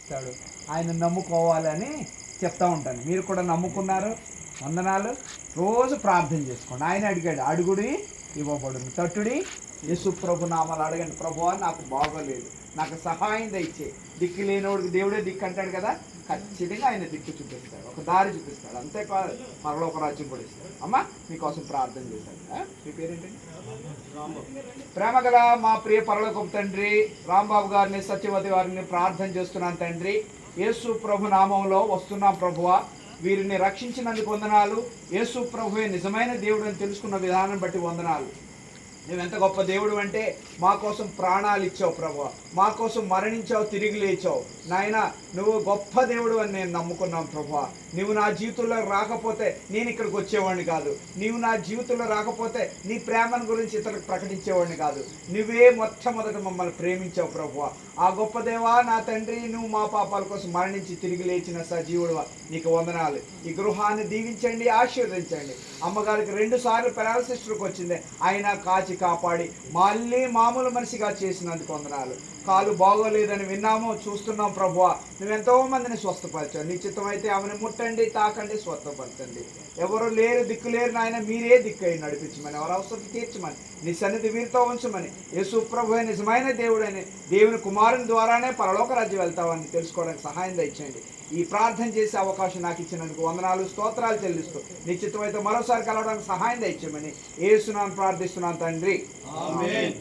ఇస్తాడు. ఆయన నమ్ముకోవాలని చెప్తా ఉంటాను. మీరు కూడా నమ్ముకున్నారు, వందనాలు. రోజు ప్రార్థన చేసుకోండి. ఆయన అడిగాడు, అడుగుడి ఇవ్వబడును, తట్టుడి యేసు ప్రభు నామాలు అడగండి. ప్రభువా నాకు బాగోలేదు, నాకు సహాయం దయచే. దిక్కు లేనివాడికి దేవుడే దిక్కు అంటాడు కదా, ఖచ్చితంగా ఆయన దిక్కు చూపిస్తాడు, ఒక దారి చూపిస్తాడు. అంతేకాదు పరలోక రాజ్యం కూడా ఇస్తాడు. అమ్మ మీకోసం ప్రార్థన చేశాడు. మీ పేరేంటండి? ప్రేమగల మా ప్రియ పరలోకపు తండ్రి, రాంబాబు గారిని, సత్యవతి గారిని ప్రార్థన చేస్తున్నాను తండ్రి. యేసు ప్రభు నామంలో వస్తున్నాం ప్రభువా. వీరిని రక్షించినందుకు వందనాలు. యేసు ప్రభువే నిజమైన దేవుడు అని తెలుసుకున్న విధానం బట్టి వందనాలు. నువ్వెంత గొప్ప దేవుడు అంటే మా కోసం ప్రాణాలు ఇచ్చావు ప్రభువా, మా కోసం మరణించావు, తిరిగి లేచావు. నాయన నువ్వు గొప్ప దేవుడు అని నేను నమ్ముకున్నాను ప్రభువా. నువ్వు నా జీవితంలో రాకపోతే నేను ఇక్కడికి వచ్చేవాడిని కాదు. నీవు నా జీవితంలో రాకపోతే నీ ప్రేమను గురించి ఇతరులకు ప్రకటించేవాడిని కాదు. నువ్వే మొట్టమొదట మమ్మల్ని ప్రేమించావు ప్రభువా. ఆ గొప్ప దేవా నా తండ్రి, నువ్వు మా పాపాల కోసం మరణించి తిరిగి లేచిన సజీవుడు, నీకు వందనాలు. ఈ గృహాన్ని దీవించండి, ఆశీర్వదించండి. అమ్మగారికి 2 సార్లు పెరాలసిస్ట్కి వచ్చింది, అయినా కాచి కాపాడి మళ్ళీ మామూలు మనిషిగా చేసినందుకు వందనాలు. కాలు బాగోలేదని విన్నాము, చూస్తున్నాం ప్రభువా. నువ్వెంతో మందిని స్వస్థపరచావు. నీ చిత్తమైతే ఆమెను ముట్టండి, తాకండి, స్వస్థపరచండి. ఎవరు లేరు, దిక్కు లేరు నాయన, మీరే దిక్కు అయి నడిపించమని, ఎవరు అవసరం తీర్చమని, నీ సన్నిధి వీరితో ఉంచమని. యేసు ప్రభువే నిజమైన దేవుడని, దేవుని కుమారుని ద్వారానే పరలోక రాజ్యం వెళ్తామని తెలుసుకోవడానికి సహాయం దయచేయండి. ఈ ప్రార్థన చేసే అవకాశం నాకు ఇచ్చినందుకు వందనాలు, స్తోత్రాలు చెల్లిస్తూ నిశ్చితమైతే మరోసారి కలవడానికి సహాయం దయచేయమని యేసునామమున ప్రార్థిస్తున్నాను తండ్రి. ఆమేన్.